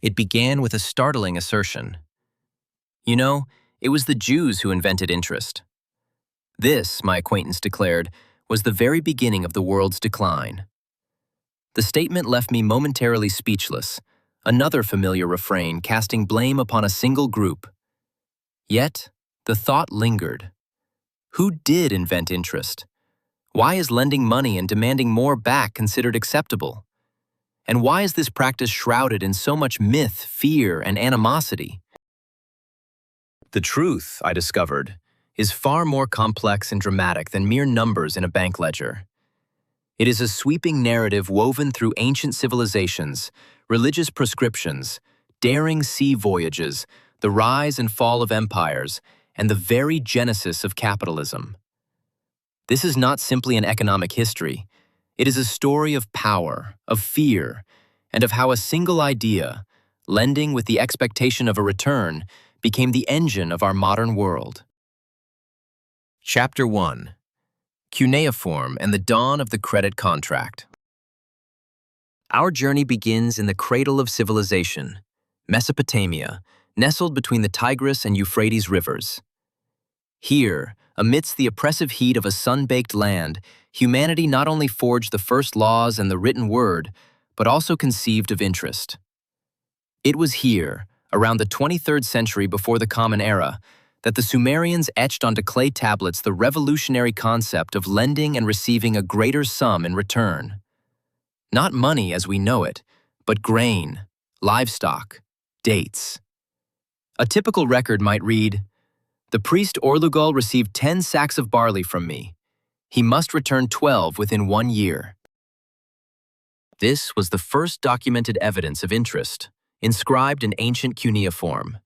It began with a startling assertion. You know, it was the Jews who invented interest. This, my acquaintance declared, was the very beginning of the world's decline. The statement left me momentarily speechless, another familiar refrain casting blame upon a single group. Yet, the thought lingered. Who did invent interest? Why is lending money and demanding more back considered acceptable? And why is this practice shrouded in so much myth, fear, and animosity? The truth, I discovered, is far more complex and dramatic than mere numbers in a bank ledger. It is a sweeping narrative woven through ancient civilizations, religious prescriptions, daring sea voyages, the rise and fall of empires, and the very genesis of capitalism. This is not simply an economic history. It is a story of power, of fear, and of how a single idea, lending with the expectation of a return, became the engine of our modern world. Chapter 1. Cuneiform and the Dawn of the Credit Contract. Our journey begins in the cradle of civilization, Mesopotamia, nestled between the Tigris and Euphrates rivers. Here, amidst the oppressive heat of a sun-baked land, humanity not only forged the first laws and the written word, but also conceived of interest. It was here, around the 23rd century before the Common Era, that the Sumerians etched onto clay tablets the revolutionary concept of lending and receiving a greater sum in return. Not money as we know it, but grain, livestock, dates. A typical record might read, "The priest Orlugal received 10 sacks of barley from me. He must return 12 within 1 year." This was the first documented evidence of interest, inscribed in ancient cuneiform.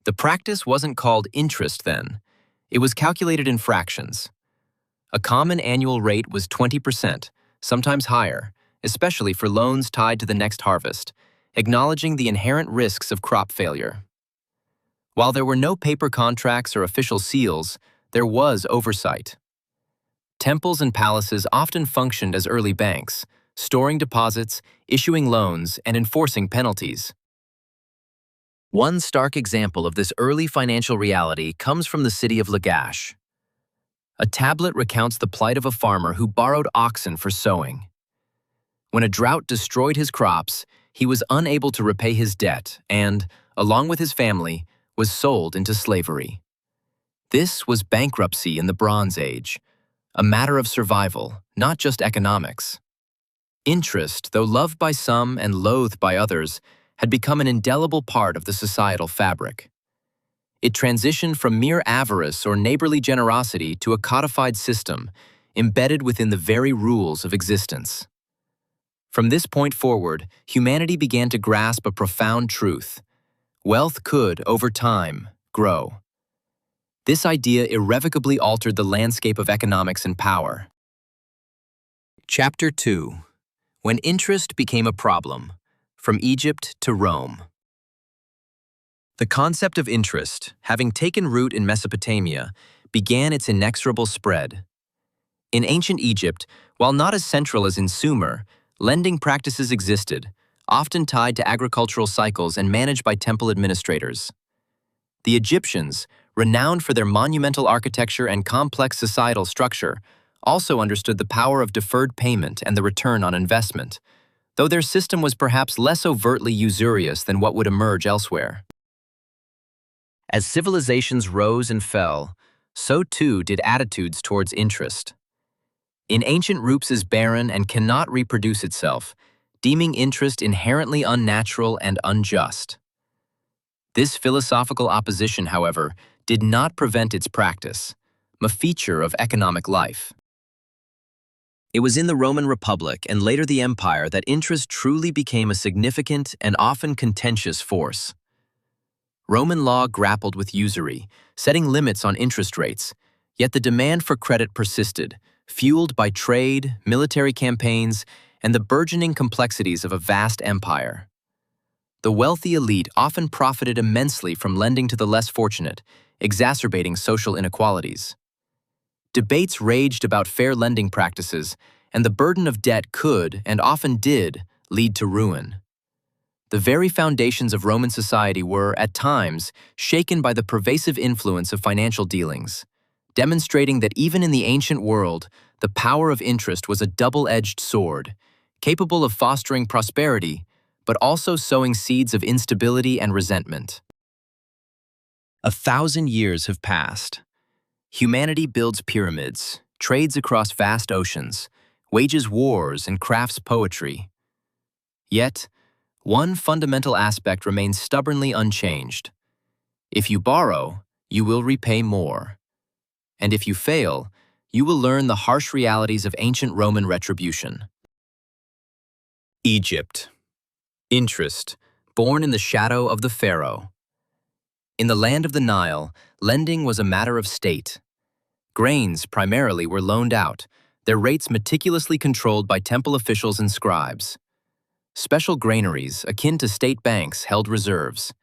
The practice wasn't called interest then. It was calculated in fractions. A common annual rate was 20%, sometimes higher, especially for loans tied to the next harvest, acknowledging the inherent risks of crop failure. While there were no paper contracts or official seals, there was oversight. Temples and palaces often functioned as early banks, storing deposits, issuing loans, and enforcing penalties. One stark example of this early financial reality comes from the city of Lagash. A tablet recounts the plight of a farmer who borrowed oxen for sowing. When a drought destroyed his crops, he was unable to repay his debt and, along with his family, was sold into slavery. This was bankruptcy in the Bronze Age, a matter of survival, not just economics. Interest, though loved by some and loathed by others, had become an indelible part of the societal fabric. It transitioned from mere avarice or neighborly generosity to a codified system, embedded within the very rules of existence. From this point forward, humanity began to grasp a profound truth. Wealth could, over time, grow. This idea irrevocably altered the landscape of economics and power. Chapter 2. When interest became a problem. From Egypt to Rome. The concept of interest, having taken root in Mesopotamia, began its inexorable spread. In ancient Egypt, while not as central as in Sumer, lending practices existed, often tied to agricultural cycles and managed by temple administrators. The Egyptians, renowned for their monumental architecture and complex societal structure, also understood the power of deferred payment and the return on investment, though their system was perhaps less overtly usurious than what would emerge elsewhere. As civilizations rose and fell, so too did attitudes towards interest. In ancient Rupes is barren and cannot reproduce itself, deeming interest inherently unnatural and unjust. This philosophical opposition, however, did not prevent its practice, a feature of economic life. It was in the Roman Republic and later the Empire that interest truly became a significant and often contentious force. Roman law grappled with usury, setting limits on interest rates, yet the demand for credit persisted, fueled by trade, military campaigns, and the burgeoning complexities of a vast empire. The wealthy elite often profited immensely from lending to the less fortunate, exacerbating social inequalities. Debates raged about fair lending practices, and the burden of debt could, and often did, lead to ruin. The very foundations of Roman society were, at times, shaken by the pervasive influence of financial dealings, demonstrating that even in the ancient world, the power of interest was a double-edged sword, capable of fostering prosperity, but also sowing seeds of instability and resentment. 1,000 years have passed. Humanity builds pyramids, trades across vast oceans, wages wars, and crafts poetry. Yet, one fundamental aspect remains stubbornly unchanged. If you borrow, you will repay more. And if you fail, you will learn the harsh realities of ancient Roman retribution. Egypt. Interest, born in the shadow of the pharaoh. In the land of the Nile, lending was a matter of state. Grains, primarily, were loaned out, their rates meticulously controlled by temple officials and scribes. Special granaries, akin to state banks, held reserves.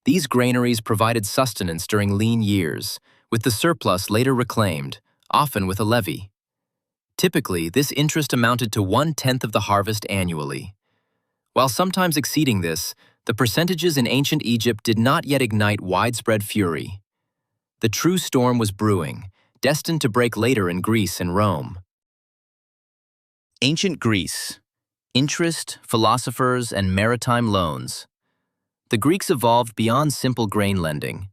These granaries provided sustenance during lean years, with the surplus later reclaimed, often with a levy. Typically, this interest amounted to 1/10 of the harvest annually. While sometimes exceeding this, the percentages in ancient Egypt did not yet ignite widespread fury. The true storm was brewing, destined to break later in Greece and Rome. Ancient Greece. Interest, philosophers, and maritime loans. The Greeks evolved beyond simple grain lending.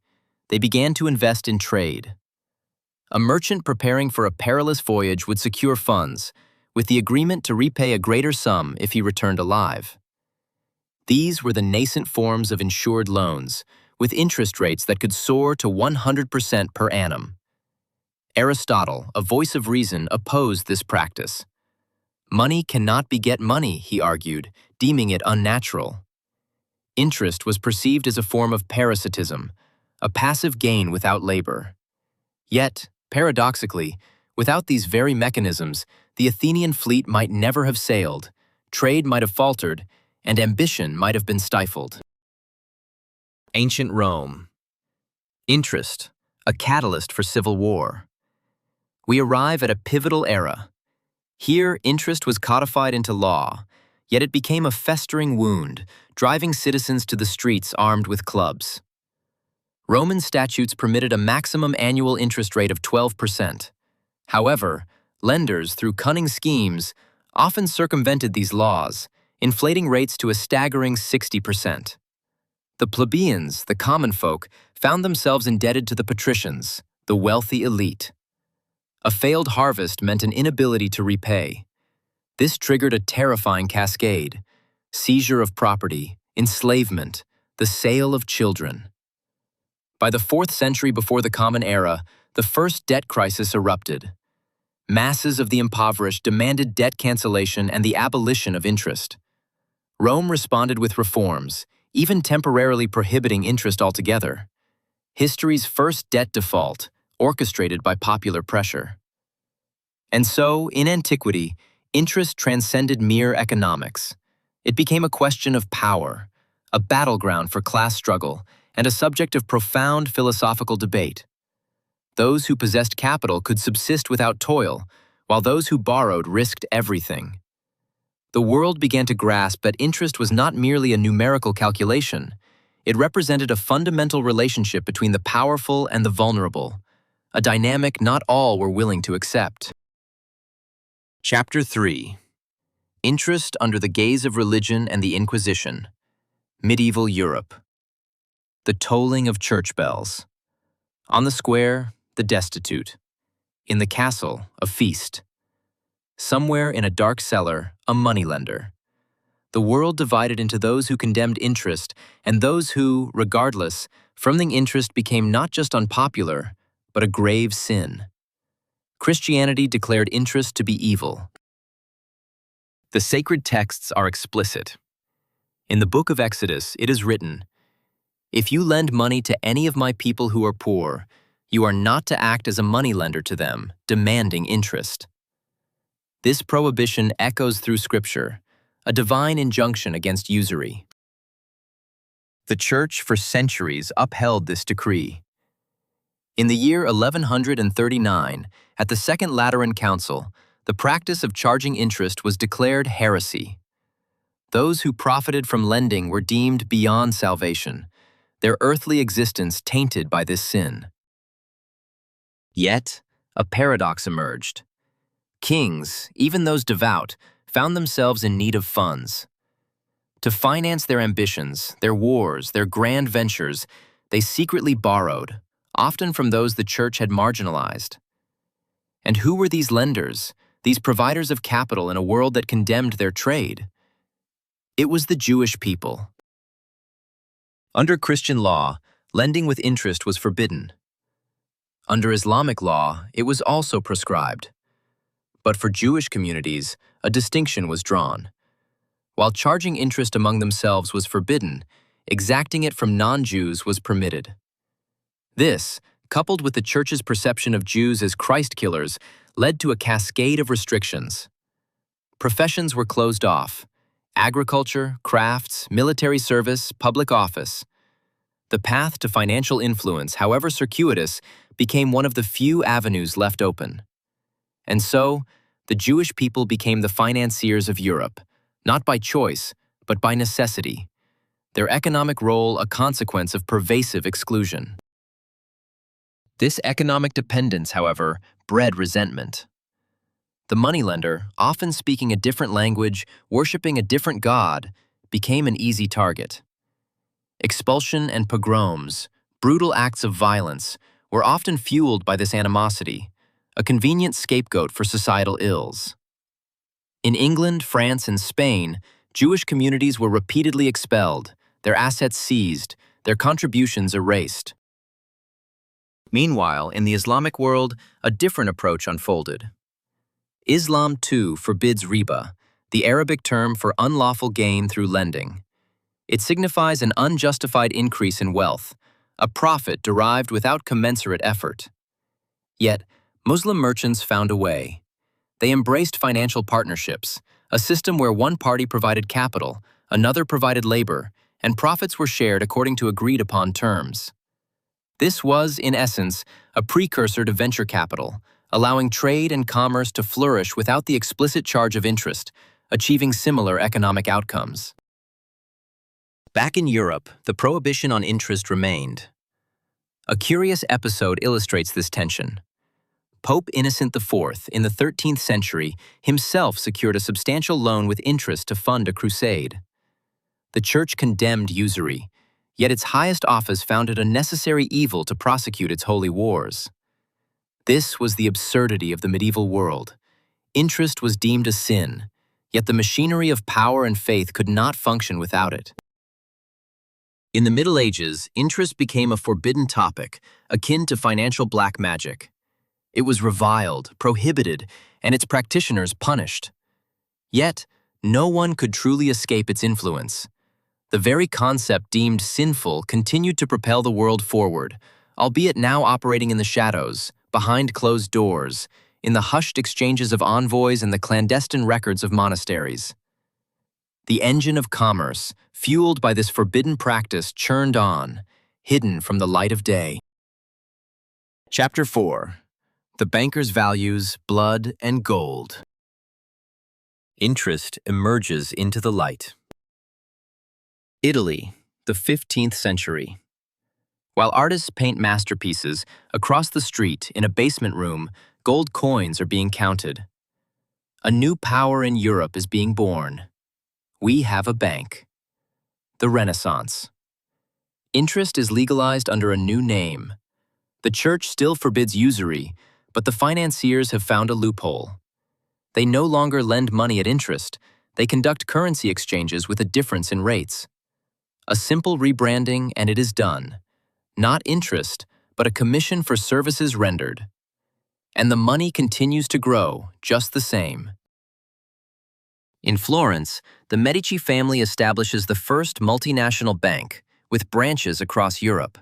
They began to invest in trade. A merchant preparing for a perilous voyage would secure funds, with the agreement to repay a greater sum if he returned alive. These were the nascent forms of insured loans, with interest rates that could soar to 100% per annum. Aristotle, a voice of reason, opposed this practice. Money cannot beget money, he argued, deeming it unnatural. Interest was perceived as a form of parasitism, a passive gain without labor. Yet, paradoxically, without these very mechanisms, the Athenian fleet might never have sailed, trade might have faltered, and ambition might have been stifled. Ancient Rome. Interest, a catalyst for civil war. We arrive at a pivotal era. Here, interest was codified into law, yet it became a festering wound, driving citizens to the streets armed with clubs. Roman statutes permitted a maximum annual interest rate of 12%. However, lenders, through cunning schemes, often circumvented these laws, inflating rates to a staggering 60%. The plebeians, the common folk, found themselves indebted to the patricians, the wealthy elite. A failed harvest meant an inability to repay. This triggered a terrifying cascade: seizure of property, enslavement, the sale of children. By the 4th century before the Common Era, the first debt crisis erupted. Masses of the impoverished demanded debt cancellation and the abolition of interest. Rome responded with reforms, even temporarily prohibiting interest altogether. History's first debt default, orchestrated by popular pressure. And so, in antiquity, interest transcended mere economics. It became a question of power, a battleground for class struggle, and a subject of profound philosophical debate. Those who possessed capital could subsist without toil, while those who borrowed risked everything. The world began to grasp that interest was not merely a numerical calculation. It represented a fundamental relationship between the powerful and the vulnerable, a dynamic not all were willing to accept. Chapter 3. Interest under the gaze of religion and the Inquisition. Medieval Europe. The tolling of church bells. On the square, the destitute. In the castle, a feast. Somewhere in a dark cellar, a moneylender. The world divided into those who condemned interest and those who, regardless, fronting interest became not just unpopular, but a grave sin. Christianity declared interest to be evil. The sacred texts are explicit. In the book of Exodus, it is written, "If you lend money to any of my people who are poor, you are not to act as a moneylender to them, demanding interest." This prohibition echoes through Scripture, a divine injunction against usury. The Church for centuries upheld this decree. In the year 1139, at the Second Lateran Council, the practice of charging interest was declared heresy. Those who profited from lending were deemed beyond salvation, their earthly existence tainted by this sin. Yet, a paradox emerged. Kings, even those devout, found themselves in need of funds. To finance their ambitions, their wars, their grand ventures, they secretly borrowed, often from those the church had marginalized. And who were these lenders, these providers of capital in a world that condemned their trade? It was the Jewish people. Under Christian law, lending with interest was forbidden. Under Islamic law, it was also prescribed. But for Jewish communities, a distinction was drawn. While charging interest among themselves was forbidden, exacting it from non-Jews was permitted. This, coupled with the church's perception of Jews as Christ killers, led to a cascade of restrictions. Professions were closed off: agriculture, crafts, military service, public office. The path to financial influence, however circuitous, became one of the few avenues left open. And so, the Jewish people became the financiers of Europe, not by choice, but by necessity. Their economic role a consequence of pervasive exclusion. This economic dependence, however, bred resentment. The moneylender, often speaking a different language, worshiping a different god, became an easy target. Expulsion and pogroms, brutal acts of violence, were often fueled by this animosity, a convenient scapegoat for societal ills. In England, France, and Spain, Jewish communities were repeatedly expelled, their assets seized, their contributions erased. Meanwhile, in the Islamic world, a different approach unfolded. Islam, too, forbids riba, the Arabic term for unlawful gain through lending. It signifies an unjustified increase in wealth, a profit derived without commensurate effort. Yet, Muslim merchants found a way. They embraced financial partnerships, a system where one party provided capital, another provided labor, and profits were shared according to agreed-upon terms. This was, in essence, a precursor to venture capital, allowing trade and commerce to flourish without the explicit charge of interest, achieving similar economic outcomes. Back in Europe, the prohibition on interest remained. A curious episode illustrates this tension. Pope Innocent IV, in the 13th century, himself secured a substantial loan with interest to fund a crusade. The Church condemned usury, yet its highest office found it a necessary evil to prosecute its holy wars. This was the absurdity of the medieval world. Interest was deemed a sin, yet the machinery of power and faith could not function without it. In the Middle Ages, interest became a forbidden topic, akin to financial black magic. It was reviled, prohibited, and its practitioners punished. Yet, no one could truly escape its influence. The very concept deemed sinful continued to propel the world forward, albeit now operating in the shadows, behind closed doors, in the hushed exchanges of envoys and the clandestine records of monasteries. The engine of commerce, fueled by this forbidden practice, churned on, hidden from the light of day. Chapter 4. The Banker's Values, Blood, and Gold. Interest emerges into the light. Italy, the 15th century. While artists paint masterpieces, across the street, in a basement room, gold coins are being counted. A new power in Europe is being born. We have a bank. The Renaissance. Interest is legalized under a new name. The Church still forbids usury, but the financiers have found a loophole. They no longer lend money at interest, they conduct currency exchanges with a difference in rates. A simple rebranding and it is done. Not interest, but a commission for services rendered. And the money continues to grow, just the same. In Florence, the Medici family establishes the first multinational bank, with branches across Europe.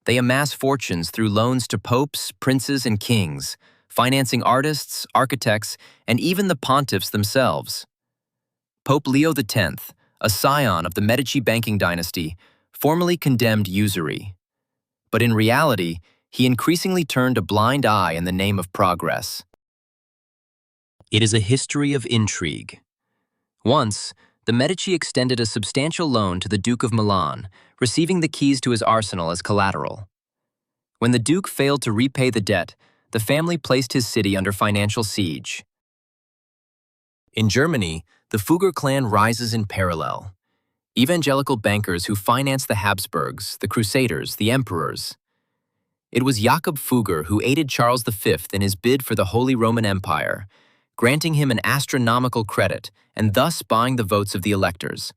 They amass fortunes through loans to popes, princes, and kings, financing artists, architects, and even the pontiffs themselves. Pope Leo X, a scion of the Medici banking dynasty, formally condemned usury. But in reality, he increasingly turned a blind eye in the name of progress. It is a history of intrigue. Once, The Medici extended a substantial loan to the Duke of Milan, receiving the keys to his arsenal as collateral. When the Duke failed to repay the debt, the family placed his city under financial siege. In Germany, the Fugger clan rises in parallel. Evangelical bankers who financed the Habsburgs, the Crusaders, the emperors. It was Jakob Fugger who aided Charles V in his bid for the Holy Roman Empire, granting him an astronomical credit and thus buying the votes of the electors.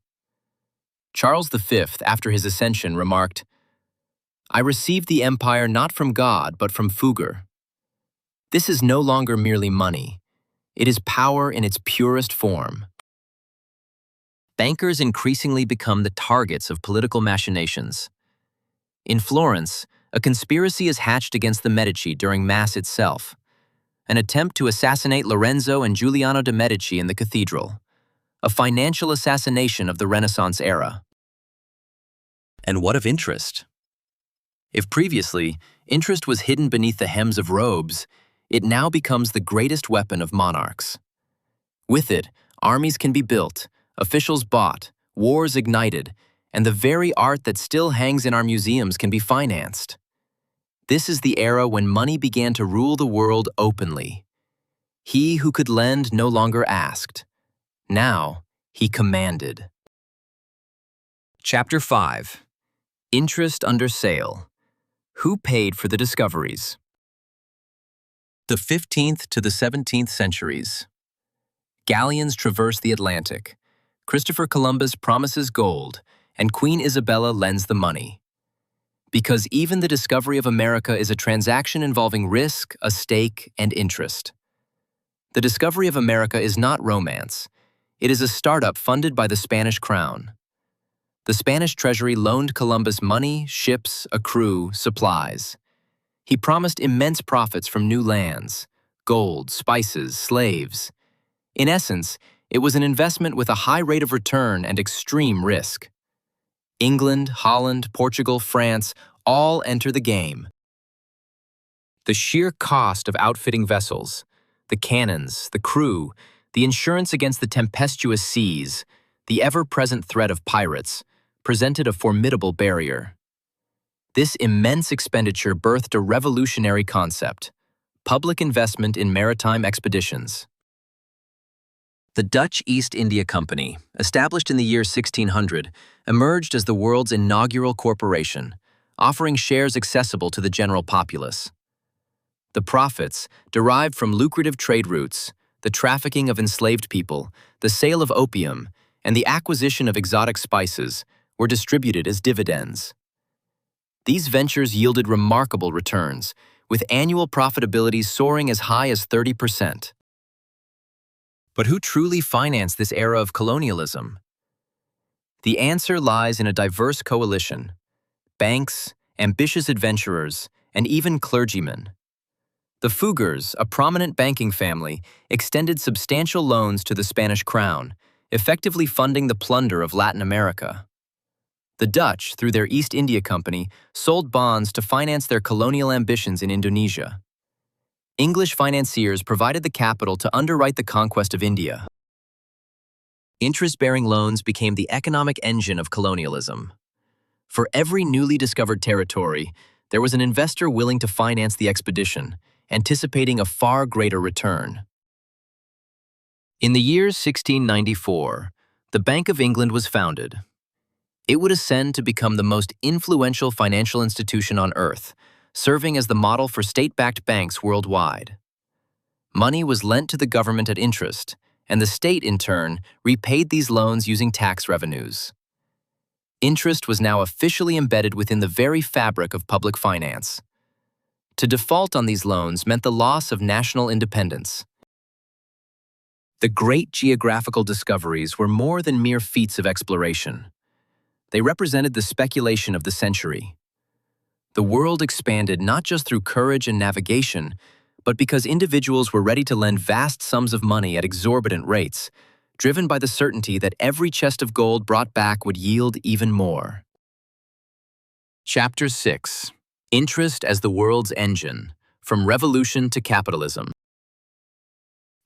Charles V, after his ascension, remarked, "I received the empire not from God but from Fugger." This is no longer merely money. It is power in its purest form. Bankers increasingly become the targets of political machinations. In Florence, a conspiracy is hatched against the Medici during Mass itself, an attempt to assassinate Lorenzo and Giuliano de' Medici in the cathedral, a financial assassination of the Renaissance era. And what of interest? If previously, interest was hidden beneath the hems of robes, it now becomes the greatest weapon of monarchs. With it, armies can be built, officials bought, wars ignited, and the very art that still hangs in our museums can be financed. This is the era when money began to rule the world openly. He who could lend no longer asked. Now, he commanded. Chapter 5. Interest under sale. Who paid for the discoveries? The 15th to the 17th centuries. Galleons traverse the Atlantic. Christopher Columbus promises gold, and Queen Isabella lends the money. Because even the discovery of America is a transaction involving risk, a stake, and interest. The discovery of America is not romance. It is a startup funded by the Spanish crown. The Spanish treasury loaned Columbus money, ships, a crew, supplies. He promised immense profits from new lands, gold, spices, slaves. In essence, it was an investment with a high rate of return and extreme risk. England, Holland, Portugal, France all enter the game. The sheer cost of outfitting vessels, the cannons, the crew, the insurance against the tempestuous seas, the ever-present threat of pirates, presented a formidable barrier. This immense expenditure birthed a revolutionary concept: public investment in maritime expeditions. The Dutch East India Company, established in the year 1600, emerged as the world's inaugural corporation, offering shares accessible to the general populace. The profits, derived from lucrative trade routes, the trafficking of enslaved people, the sale of opium, and the acquisition of exotic spices, were distributed as dividends. These ventures yielded remarkable returns, with annual profitability soaring as high as 30%. But who truly financed this era of colonialism? The answer lies in a diverse coalition: banks, ambitious adventurers, and even clergymen. The Fuggers, a prominent banking family, extended substantial loans to the Spanish crown, effectively funding the plunder of Latin America. The Dutch, through their East India Company, sold bonds to finance their colonial ambitions in Indonesia. English financiers provided the capital to underwrite the conquest of India. Interest-bearing loans became the economic engine of colonialism. For every newly discovered territory, there was an investor willing to finance the expedition, anticipating a far greater return. In the year 1694, the Bank of England was founded. It would ascend to become the most influential financial institution on earth, serving as the model for state-backed banks worldwide. Money was lent to the government at interest, and the state, in turn, repaid these loans using tax revenues. Interest was now officially embedded within the very fabric of public finance. To default on these loans meant the loss of national independence. The great geographical discoveries were more than mere feats of exploration. They represented the speculation of the century. The world expanded not just through courage and navigation, but because individuals were ready to lend vast sums of money at exorbitant rates, driven by the certainty that every chest of gold brought back would yield even more. Chapter 6. Interest as the world's engine, from revolution to capitalism.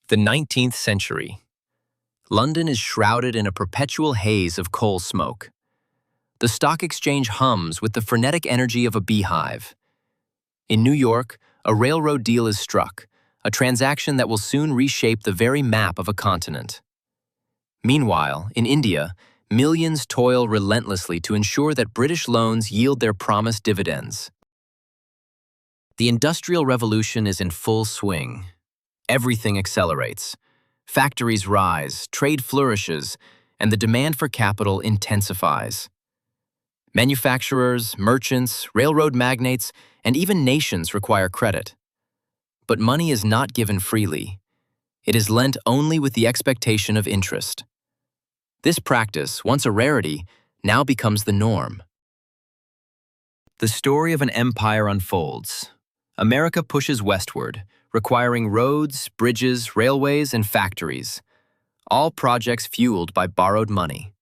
The 19th century. London is shrouded in a perpetual haze of coal smoke. The stock exchange hums with the frenetic energy of a beehive. In New York, a railroad deal is struck, a transaction that will soon reshape the very map of a continent. Meanwhile, in India, millions toil relentlessly to ensure that British loans yield their promised dividends. The Industrial Revolution is in full swing. Everything accelerates. Factories rise, trade flourishes, and the demand for capital intensifies. Manufacturers, merchants, railroad magnates, and even nations require credit. But money is not given freely. It is lent only with the expectation of interest. This practice, once a rarity, now becomes the norm. The story of an empire unfolds. America pushes westward, requiring roads, bridges, railways, and factories, all projects fueled by borrowed money.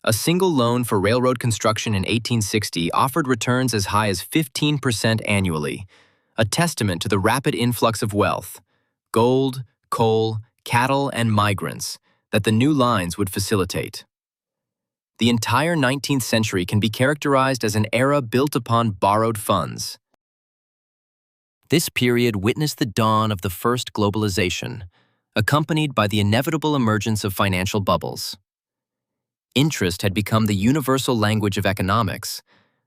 A single loan for railroad construction in 1860 offered returns as high as 15% annually, a testament to the rapid influx of wealth, gold, coal, cattle, and migrants that the new lines would facilitate. The entire 19th century can be characterized as an era built upon borrowed funds. This period witnessed the dawn of the first globalization, accompanied by the inevitable emergence of financial bubbles. Interest had become the universal language of economics,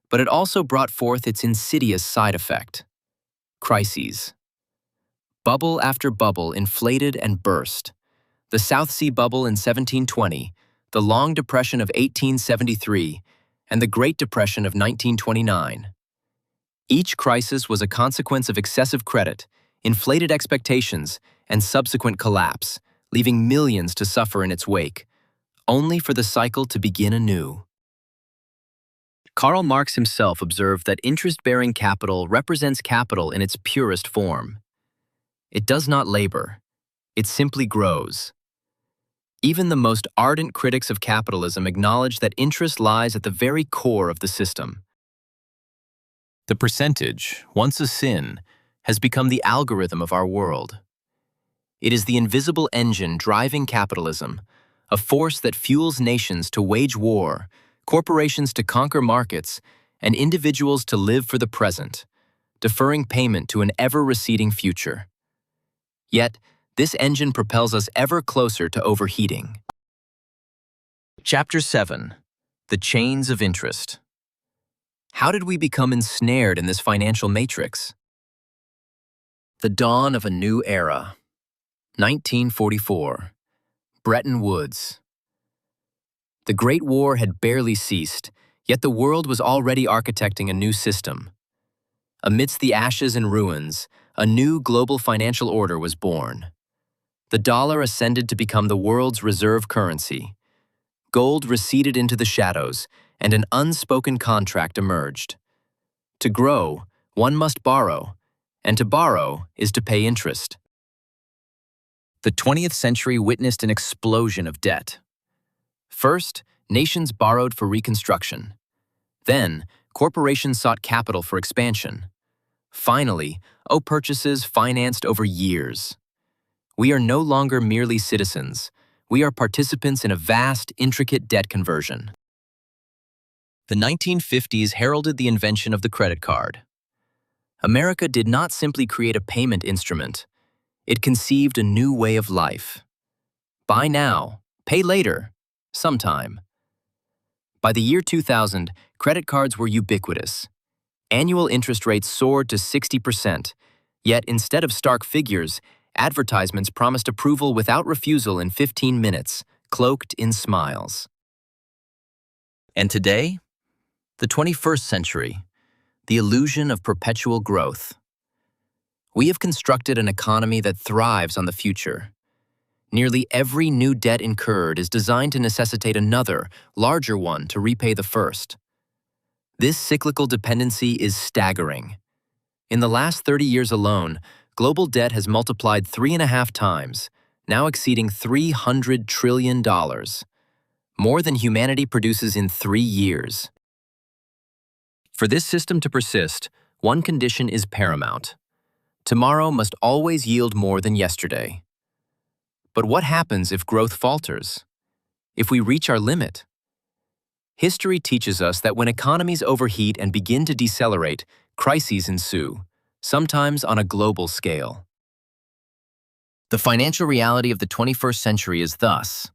but it also brought forth its insidious side effect: crises. Bubble after bubble inflated and burst. The South Sea Bubble in 1720, the Long Depression of 1873, and the Great Depression of 1929. Each crisis was a consequence of excessive credit, inflated expectations, and subsequent collapse, leaving millions to suffer in its wake, only for the cycle to begin anew. Karl Marx himself observed that interest-bearing capital represents capital in its purest form. It does not labor. It simply grows. Even the most ardent critics of capitalism acknowledge that interest lies at the very core of the system. The percentage, once a sin, has become the algorithm of our world. It is the invisible engine driving capitalism, a force that fuels nations to wage war, corporations to conquer markets, and individuals to live for the present, deferring payment to an ever-receding future. Yet, this engine propels us ever closer to overheating. Chapter 7. The Chains of Interest. How did we become ensnared in this financial matrix? The dawn of a new era. 1944. Bretton Woods. The Great War had barely ceased, yet the world was already architecting a new system. Amidst the ashes and ruins, a new global financial order was born. The dollar ascended to become the world's reserve currency. Gold receded into the shadows, and an unspoken contract emerged. To grow, one must borrow, and to borrow is to pay interest. The 20th century witnessed an explosion of debt. First, nations borrowed for reconstruction. Then, corporations sought capital for expansion. Finally, purchases financed over years. We are no longer merely citizens. We are participants in a vast, intricate debt conversion. The 1950s heralded the invention of the credit card. America did not simply create a payment instrument. It conceived a new way of life. Buy now, pay later, sometime. By the year 2000, credit cards were ubiquitous. Annual interest rates soared to 60%, yet instead of stark figures, advertisements promised approval without refusal in 15 minutes, cloaked in smiles. And today? The 21st century, the illusion of perpetual growth. We have constructed an economy that thrives on the future. Nearly every new debt incurred is designed to necessitate another, larger one to repay the first. This cyclical dependency is staggering. In the last 30 years alone, global debt has multiplied 3.5 times, now exceeding $300 trillion, more than humanity produces in 3 years. For this system to persist, one condition is paramount. Tomorrow must always yield more than yesterday. But what happens if growth falters? If we reach our limit? History teaches us that when economies overheat and begin to decelerate, crises ensue, sometimes on a global scale. The financial reality of the 21st century is thus: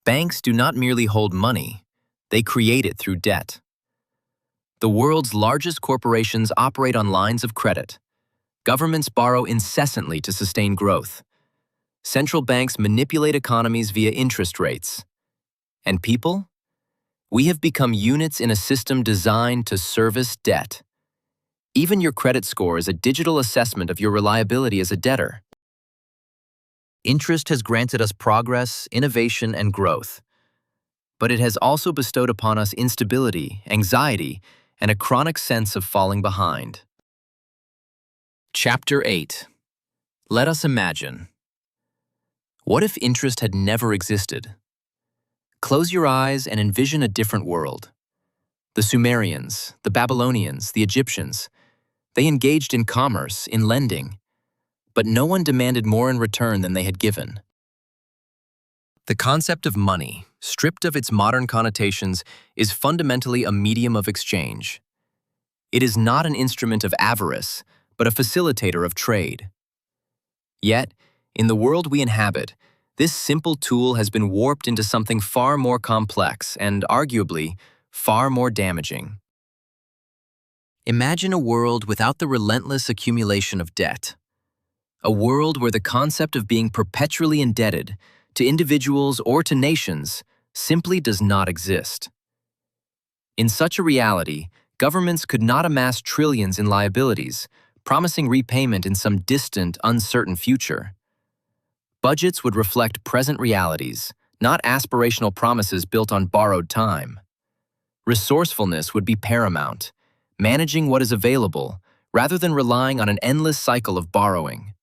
banks do not merely hold money, they create it through debt. The world's largest corporations operate on lines of credit. Governments borrow incessantly to sustain growth. Central banks manipulate economies via interest rates. And people? We have become units in a system designed to service debt. Even your credit score is a digital assessment of your reliability as a debtor. Interest has granted us progress, innovation, and growth. But it has also bestowed upon us instability, anxiety, and a chronic sense of falling behind. Chapter 8. Let us imagine. What if interest had never existed? Close your eyes and envision a different world. The Sumerians, the Babylonians, the Egyptians, they engaged in commerce, in lending, but no one demanded more in return than they had given. The concept of money, stripped of its modern connotations, is fundamentally a medium of exchange. It is not an instrument of avarice, but a facilitator of trade. Yet, in the world we inhabit, this simple tool has been warped into something far more complex and, arguably, far more damaging. Imagine a world without the relentless accumulation of debt. A world where the concept of being perpetually indebted to individuals or to nations simply does not exist. In such a reality, governments could not amass trillions in liabilities, promising repayment in some distant, uncertain future. Budgets would reflect present realities, not aspirational promises built on borrowed time. Resourcefulness would be paramount, managing what is available rather than relying on an endless cycle of borrowing.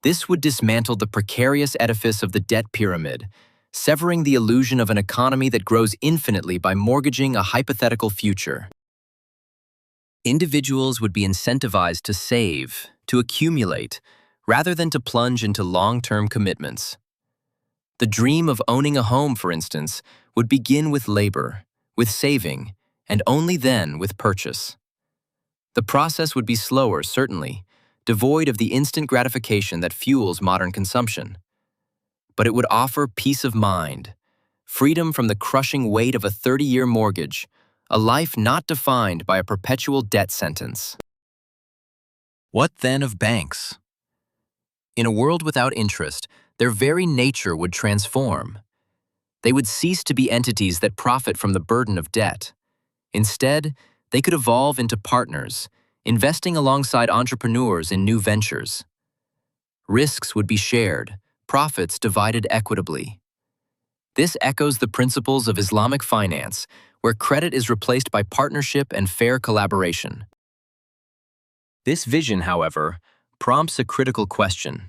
This would dismantle the precarious edifice of the debt pyramid, severing the illusion of an economy that grows infinitely by mortgaging a hypothetical future. Individuals would be incentivized to save, to accumulate, rather than to plunge into long-term commitments. The dream of owning a home, for instance, would begin with labor, with saving, and only then with purchase. The process would be slower, certainly, devoid of the instant gratification that fuels modern consumption. But it would offer peace of mind, freedom from the crushing weight of a 30-year mortgage, a life not defined by a perpetual debt sentence. What then of banks? In a world without interest, their very nature would transform. They would cease to be entities that profit from the burden of debt. Instead, they could evolve into partners, investing alongside entrepreneurs in new ventures. Risks would be shared, profits divided equitably. This echoes the principles of Islamic finance, where credit is replaced by partnership and fair collaboration. This vision, however, prompts a critical question.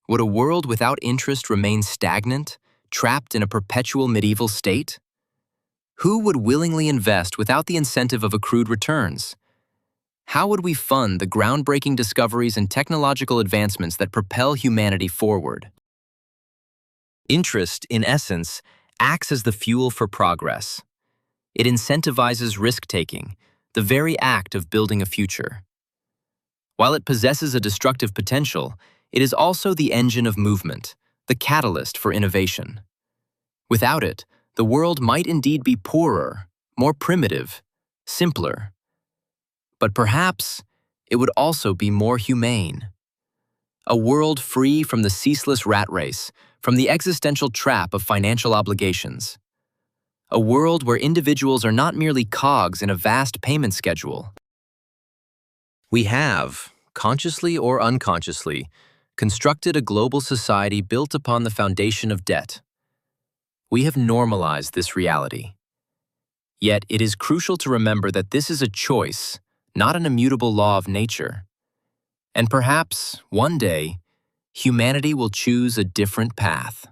Would a world without interest remain stagnant, trapped in a perpetual medieval state? Who would willingly invest without the incentive of accrued returns? How would we fund the groundbreaking discoveries and technological advancements that propel humanity forward? Interest, in essence, acts as the fuel for progress. It incentivizes risk-taking, the very act of building a future. While it possesses a destructive potential, it is also the engine of movement, the catalyst for innovation. Without it, the world might indeed be poorer, more primitive, simpler. But perhaps it would also be more humane. A world free from the ceaseless rat race, from the existential trap of financial obligations. A world where individuals are not merely cogs in a vast payment schedule. We have, consciously or unconsciously, constructed a global society built upon the foundation of debt. We have normalized this reality. Yet it is crucial to remember that this is a choice, not an immutable law of nature. And perhaps, one day, humanity will choose a different path.